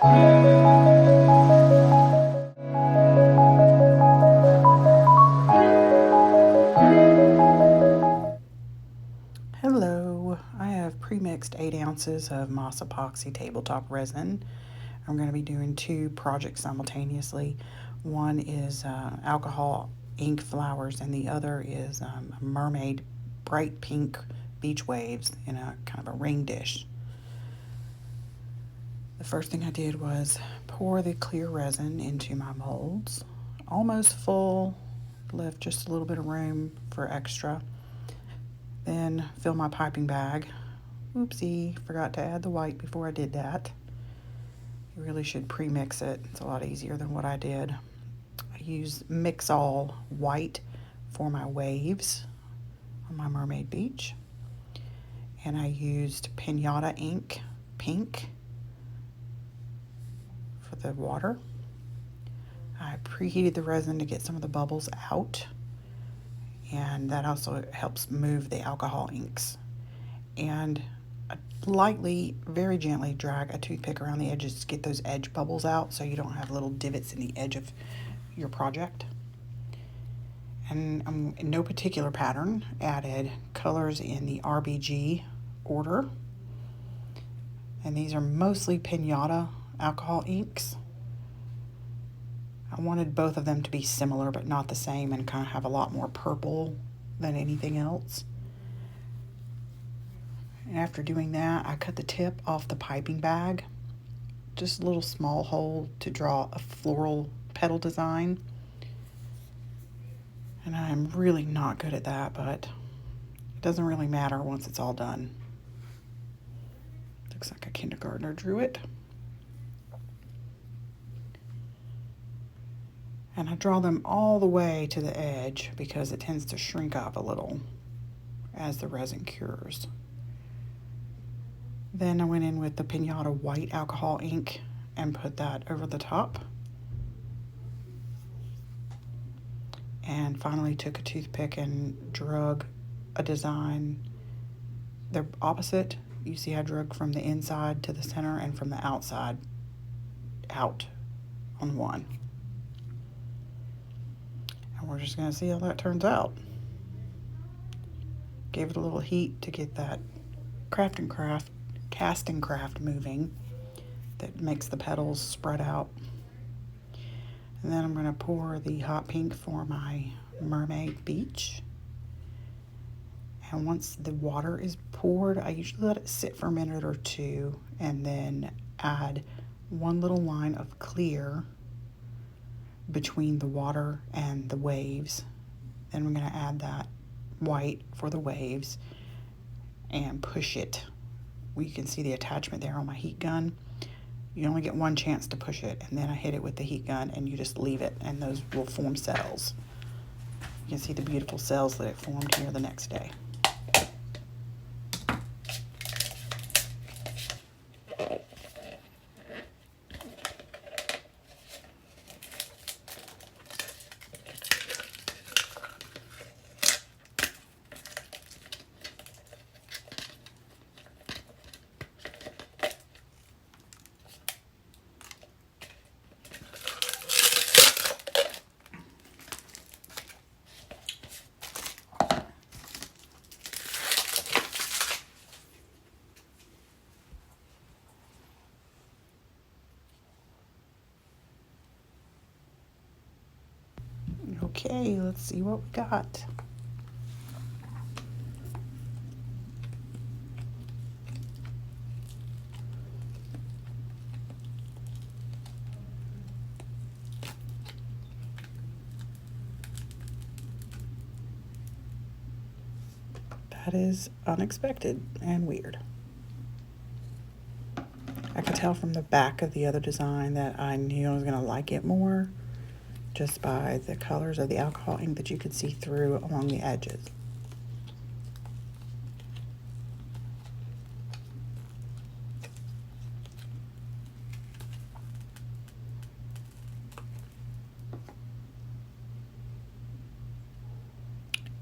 Hello, I have pre-mixed 8 ounces of Moss Epoxy Tabletop Resin. I'm going to be doing 2 projects simultaneously. One is alcohol ink flowers, and the other is Mermaid bright pink beach waves in a kind of a ring dish. The first thing I did was pour the clear resin into my molds, almost full, left just a little bit of room for extra. Then fill my piping bag. Oopsie, forgot to add the white before I did that. You really should pre-mix it. It's a lot easier than what I did. I use Mixol white for my waves on my Mermaid Beach. And I used Piñata ink pink for the water. I preheated the resin to get some of the bubbles out, and that also helps move the alcohol inks. And lightly, very gently drag a toothpick around the edges to get those edge bubbles out so you don't have little divots in the edge of your project. And I'm in no particular pattern, added colors in the RBG order. And these are mostly Piñata Alcohol Inks. I wanted both of them to be similar but not the same, and kind of have a lot more purple than anything else. And after doing that, I cut the tip off the piping bag, just a little small hole to draw a floral petal design. And I'm really not good at that, but it doesn't really matter once it's all done. Looks like a kindergartner drew it. And I draw them all the way to the edge because it tends to shrink up a little as the resin cures. Then I went in with the Piñata white alcohol ink and put that over the top. And finally took a toothpick and drug a design. They're opposite. You see I drug from the inside to the center and from the outside out on one. And we're just going to see how that turns out. Gave it a little heat to get that Castin Craft moving that makes the petals spread out. And then I'm going to pour the hot pink for my Mermaid Beach. And once the water is poured, I usually let it sit for a minute or two and then add one little line of clear between the water and the waves. Then we're going to add that white for the waves and push it. Well, you can see the attachment there on my heat gun. You only get one chance to push it, and then I hit it with the heat gun and you just leave it, and those will form cells. You can see the beautiful cells that it formed here the next day. Okay, let's see what we got. That is unexpected and weird. I could tell from the back of the other design that I knew I was going to like it more just by the colors of the alcohol ink that you could see through along the edges.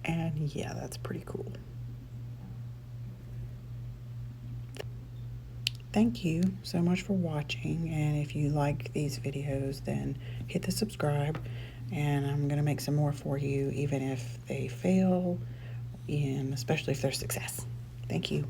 And yeah, that's pretty cool. thank you so much for watching, and if you like these videos, then hit the subscribe, and I'm going to make some more for you, even if they fail, and especially if they're success. Thank you.